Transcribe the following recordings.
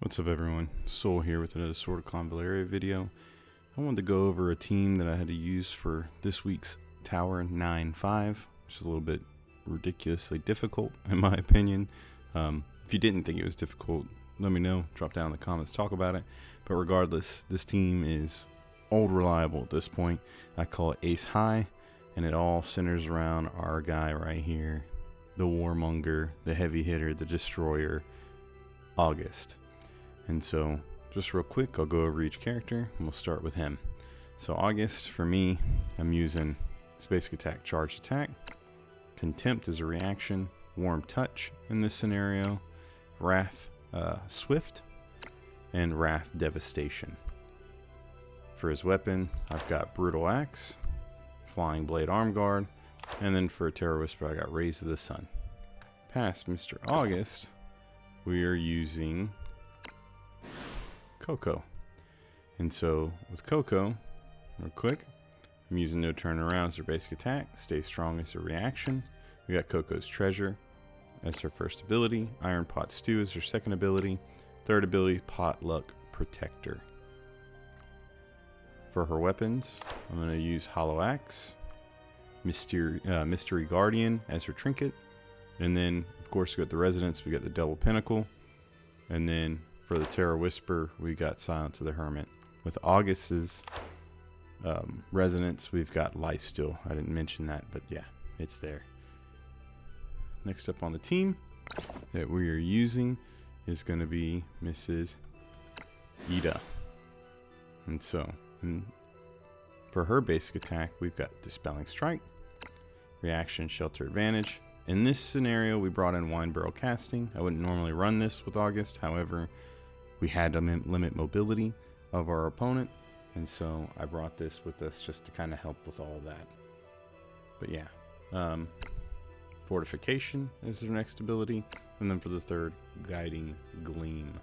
What's up everyone, Soul here with another Sword of Convallaria video. I wanted to go over a team that I had to use for this week's Tower 9-5, which is a little bit ridiculously difficult in my opinion. If you didn't think it was difficult, let me know, drop down in the comments, talk about it. But regardless, this team is old reliable at this point. I call it Ace High, and it all centers around our guy right here, the warmonger, the heavy hitter, the destroyer, Auguste. And so, just real quick, I'll go over each character, and we'll start with him. So Auguste, for me, I'm using his basic attack, charged attack, Contempt as a reaction, Warm Touch in this scenario, Wrath Swift, and Wrath Devastation. For his weapon, I've got Brutal Axe, Flying Blade Arm Guard, and then for a Terror Whisper, I got Rays of the Sun. Past Mr. Auguste, we are using Coco. And so with Coco, real quick, I'm using No Turn Around as her basic attack, Stay Strong as her reaction. We got Coco's Treasure as her first ability, Iron Pot Stew as her second ability, third ability, Potluck Protector. For her weapons, I'm going to use Hollow Axe, Mystery Guardian as her trinket, and then of course we got the Resonance, we got the Double Pinnacle, and then for the Terror Whisper, we got Silence of the Hermit. With Auguste's Resonance, we've got Lifesteal. I didn't mention that, but yeah, it's there. Next up on the team that we are using is going to be Mrs. Edda. And so, for her basic attack, we've got Dispelling Strike, Reaction, Shelter Advantage. In this scenario, we brought in Wine Barrel Casting. I wouldn't normally run this with Auguste, however, we had to limit mobility of our opponent, and so I brought this with us just to kind of help with all of that. But yeah, Fortification is her next ability, and then for the third, Guiding Gleam.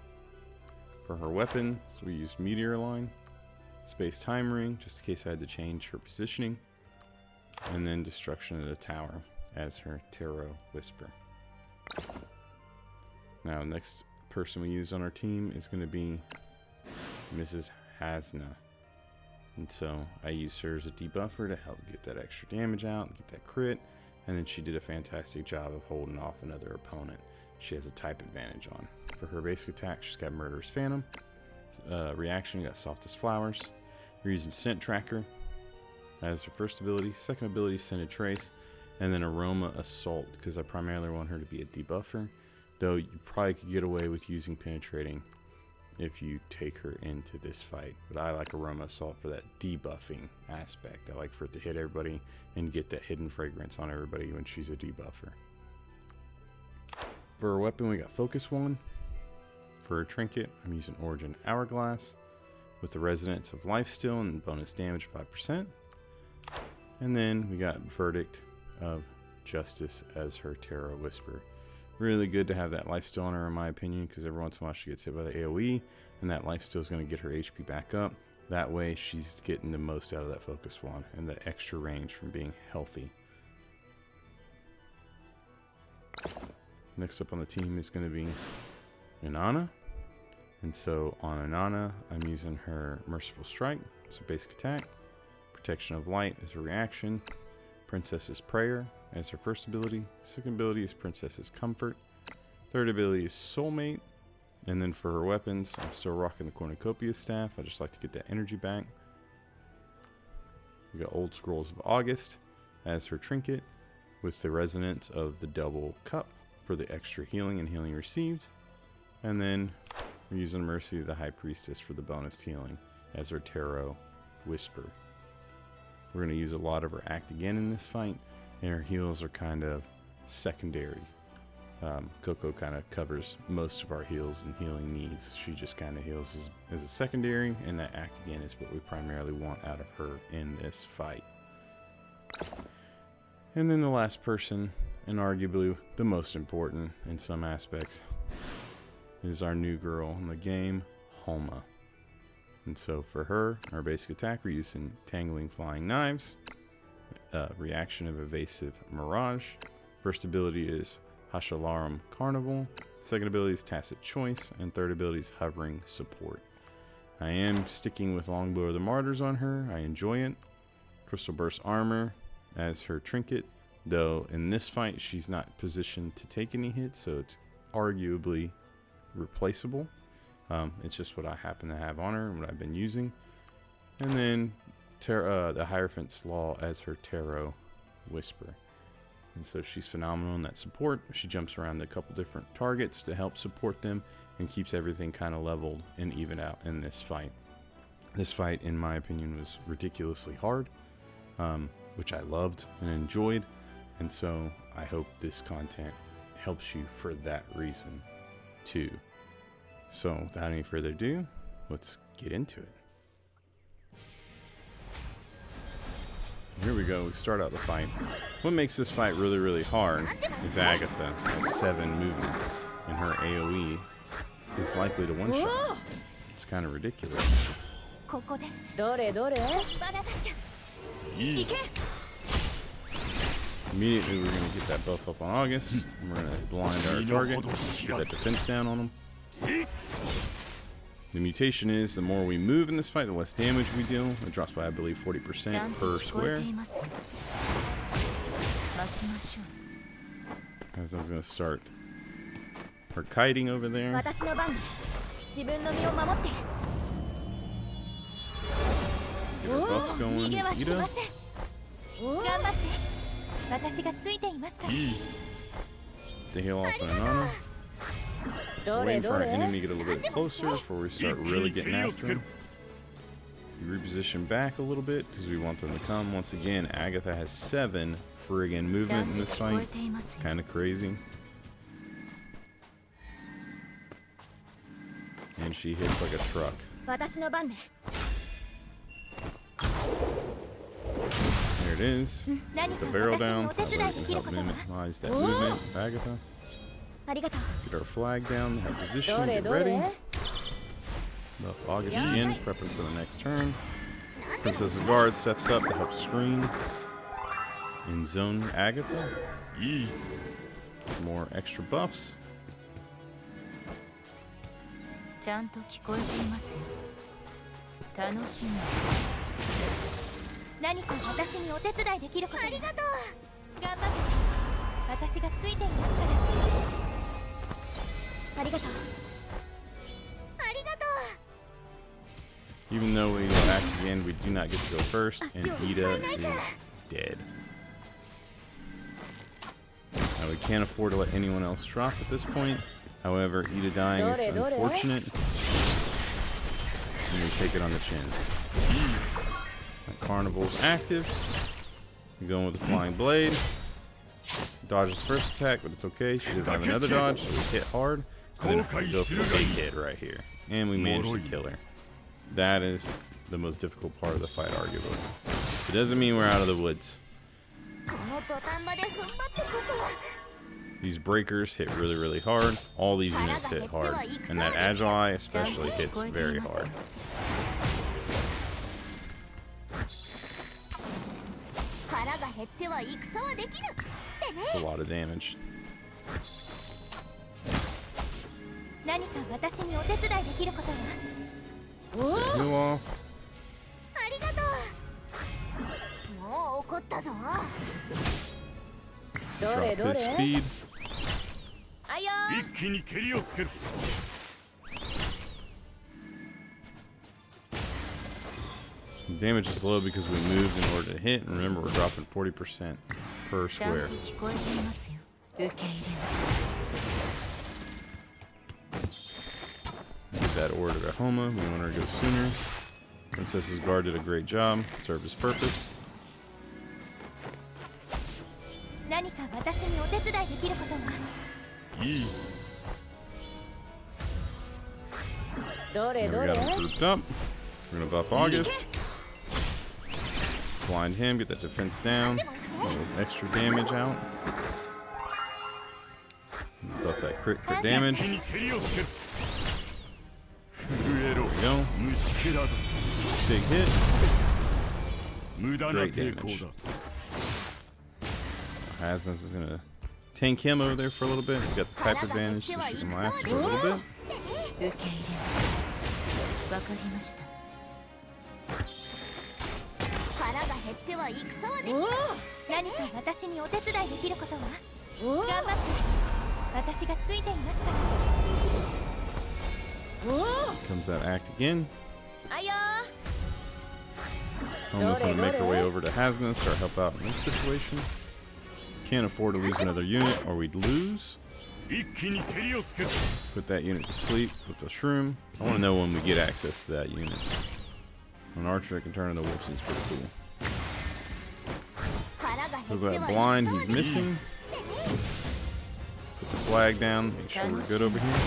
For her weapon, so we used Meteor Line, Space Time Ring, just in case I had to change her positioning, and then Destruction of the Tower as her Terror Whisper. Now, next person we use on our team is going to be Mrs. Hasna. And so I used her as a debuffer to help get that extra damage out, get that crit, and then she did a fantastic job of holding off another opponent she has a type advantage on. For her basic attack, she's got Murderous Phantom. Reaction, you got Softest Flowers. We're using Scent Tracker as her first ability. Second ability, Scented Trace, and then Aroma Assault, because I primarily want her to be a debuffer, though you probably could get away with using Penetrating if you take her into this fight. But I like Aroma Assault for that debuffing aspect. I like for it to hit everybody and get that hidden fragrance on everybody when she's a debuffer. For her weapon, we got Focus One. For her trinket, I'm using Origin Hourglass with the Resonance of Lifesteal and bonus damage 5%. And then we got Verdict of Justice as her Terror Whisper. Really good to have that lifesteal on her in my opinion, because every once in a while she gets hit by the AoE, and that lifesteal is going to get her HP back up. That way she's getting the most out of that Focus Wand and the extra range from being healthy. Next up on the team is going to be Inanna. And so on Inanna, I'm using her Merciful Strike, it's a basic attack, Protection of Light as a reaction, Princess's Prayer as her first ability. Second ability is Princess's Comfort. Third ability is Soulmate. And then for her weapons, I'm still rocking the Cornucopia Staff. I just like to get that energy back. We got Old Scrolls of Auguste as her trinket with the Resonance of the Double Cup for the extra healing and healing received. And then we're using Mercy of the High Priestess for the bonus healing as her Tarot Whisper. We're going to use a lot of her Act Again in this fight, and her heals are kind of secondary. Coco kind of covers most of our heals and healing needs. She just kind of heals as a secondary, and that Act Again is what we primarily want out of her in this fight. And then the last person, and arguably the most important in some aspects, is our new girl in the game, Homa. And so for her, our basic attack, we're using Tangling Flying Knives, reaction of Evasive Mirage. First ability is Hashalarum Carnival. Second ability is Tacit Choice, and third ability is Hovering Support. I am sticking with Longbow of the Martyrs on her. I enjoy it. Crystal Burst Armor as her trinket, though in this fight she's not positioned to take any hits, so it's arguably replaceable. It's just what I happen to have on her and what I've been using. And then the Hierophant's Law as her Tarot Whisper. And so she's phenomenal in that support. She jumps around to a couple different targets to help support them and keeps everything kind of leveled and even out in this fight. This fight, in my opinion, was ridiculously hard, which I loved and enjoyed. And so I hope this content helps you for that reason too. So without any further ado, let's get into it. Here we go, we start out the fight. What makes this fight really, really hard is Agatha has 7 movement, and her AoE is likely to one-shot. It's kind of ridiculous. Immediately we're going to get that buff up on Auguste, and we're going to blind our target, get that defense down on him. The mutation is the more we move in this fight, the less damage we deal. It drops by, I believe, 40% per square. As I was going to start her kiting over there. Get her buffs going. Edda. The heal off on Inanna. Waiting for our enemy to get a little bit closer before we start really getting after him. We reposition back a little bit because we want them to come. Once again, Agatha has 7 friggin' movement in this fight. It's kind of crazy. And she hits like a truck. There it is. Put the barrel down. That way we can help minimize that movement with Agatha. Get our flag down, have position, get ready. Buff Auguste again, prepping for the next turn. Princess's Guard steps up to help screen and zone Agatha. More extra buffs. Even though we go back again, we do not get to go first, and Edda is dead. Now we can't afford to let anyone else drop at this point. However, Edda dying is unfortunate, and we take it on the chin. That Carnival's active. We're going with the Flying Blade. Dodges first attack, but it's okay. She doesn't have another dodge, so we hit hard. And then we go for the big hit right here. And we managed to kill her. That is the most difficult part of the fight, arguably. It doesn't mean we're out of the woods. These breakers hit really, really hard. All these units hit hard. And that Agile especially hits very hard. It's a lot of damage. Heal off. Drop his speed. Damage is low because we moved in order to hit, and remember we're dropping 40% per square. Get that order to Homa. We want her to go sooner. Princess's Guard did a great job. Served his purpose. Now we got him grouped up. We're gonna buff Auguste. Blind him, get that defense down. A little extra damage out. Buff that crit damage. There we go. Big hit. Great damage. Hasna is gonna tank him over there for a little bit. We got the type advantage, so she can last for a little bit. 受け入れわかりました。腹が減っては戦はできない。何か私にお手伝いできることは？頑張って。私がついていますから。 Comes that act again. あよー。 Homa's gonna make her way over to Hasna, start help out in this situation. Can't afford to lose another unit or we'd lose. Put that unit to sleep with the shroom. I want to know when we get access to that unit. An archer that can turn into wolf seems pretty cool. Because that blind he's missing. Put the flag down, make sure we're good over here.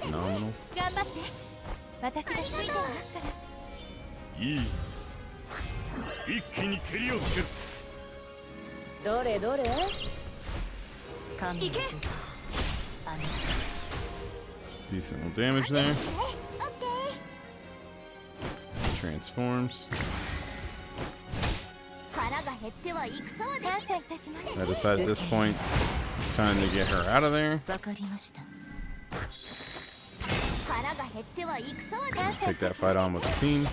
Phenomenal. どれどれ神の Decent little damage there. Transforms. I decide at this point it's time to get her out of there. わかりました。 Take that fight on with the team.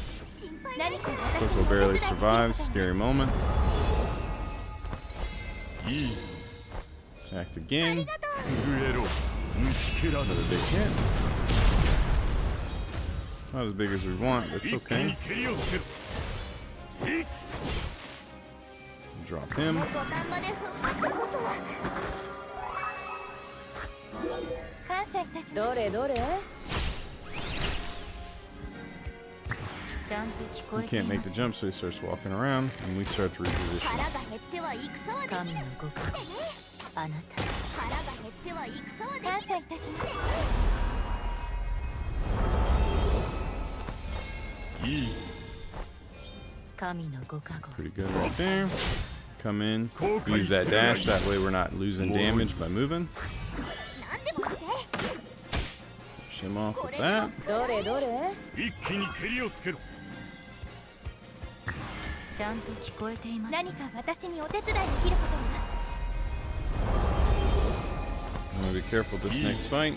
Coco barely survives. Scary moment. Act again. Another big hit. Not as big as we want, but it's okay. Drop him. He can't make the jump, so he starts walking around, and we start to reposition. Pretty good right there. Come in, use that dash, that way we're not losing damage by moving. Shim off with that. I'm gonna be careful this next fight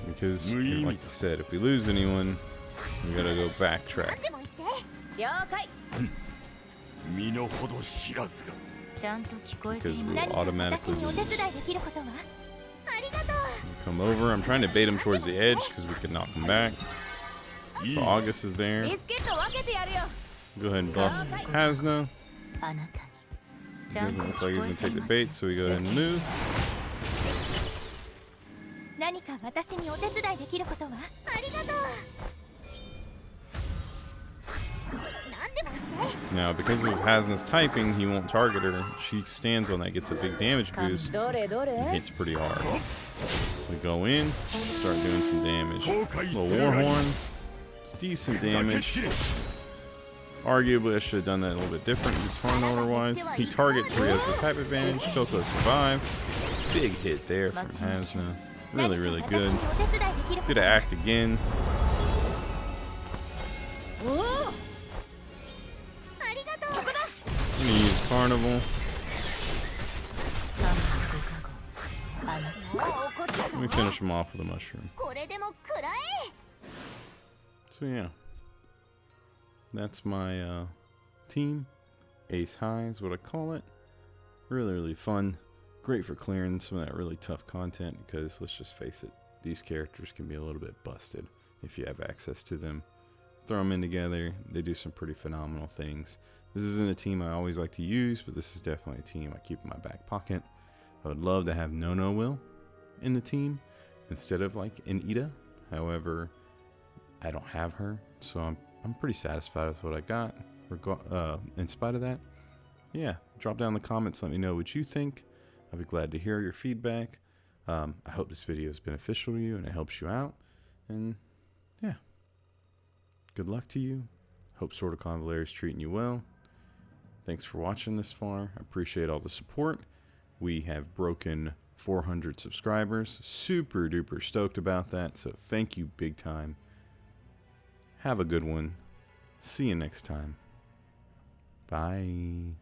because, like you said, if we lose anyone, we gotta go backtrack. Because we'll automatically lose. Come over. I'm trying to bait him towards the edge because we can knock him back. So Auguste is there. Go ahead and buff Hasna. Doesn't look like he's gonna take the bait, so we go ahead and move. Now, because of Hasna's typing, he won't target her. She stands on that, gets a big damage boost, and hits pretty hard. We go in, start doing some damage. Little Warhorn. It's decent damage. Arguably, I should have done that a little bit different, guitar order-wise. He targets where he has the type advantage. Coco survives. Big hit there from Hasna. Really, really good. Good to act again. I'm gonna use Carnival. Let me finish him off with a mushroom. So yeah, that's my team. Ace High is what I call it. Really, really fun. Great for clearing some of that really tough content because, let's just face it, these characters can be a little bit busted if you have access to them. Throw them in together, they do some pretty phenomenal things. This isn't a team I always like to use, but this is definitely a team I keep in my back pocket. I would love to have No Will in the team instead of like an Edda. However, I don't have her, so I'm pretty satisfied with what I got. In spite of that, yeah, drop down in the comments, let me know what you think. I'll be glad to hear your feedback. I hope this video is beneficial to you and it helps you out. And yeah, good luck to you. Hope Sword of Convallaria is treating you well. Thanks for watching this far. I appreciate all the support. We have broken 400 subscribers. Super duper stoked about that. So thank you big time. Have a good one. See you next time. Bye.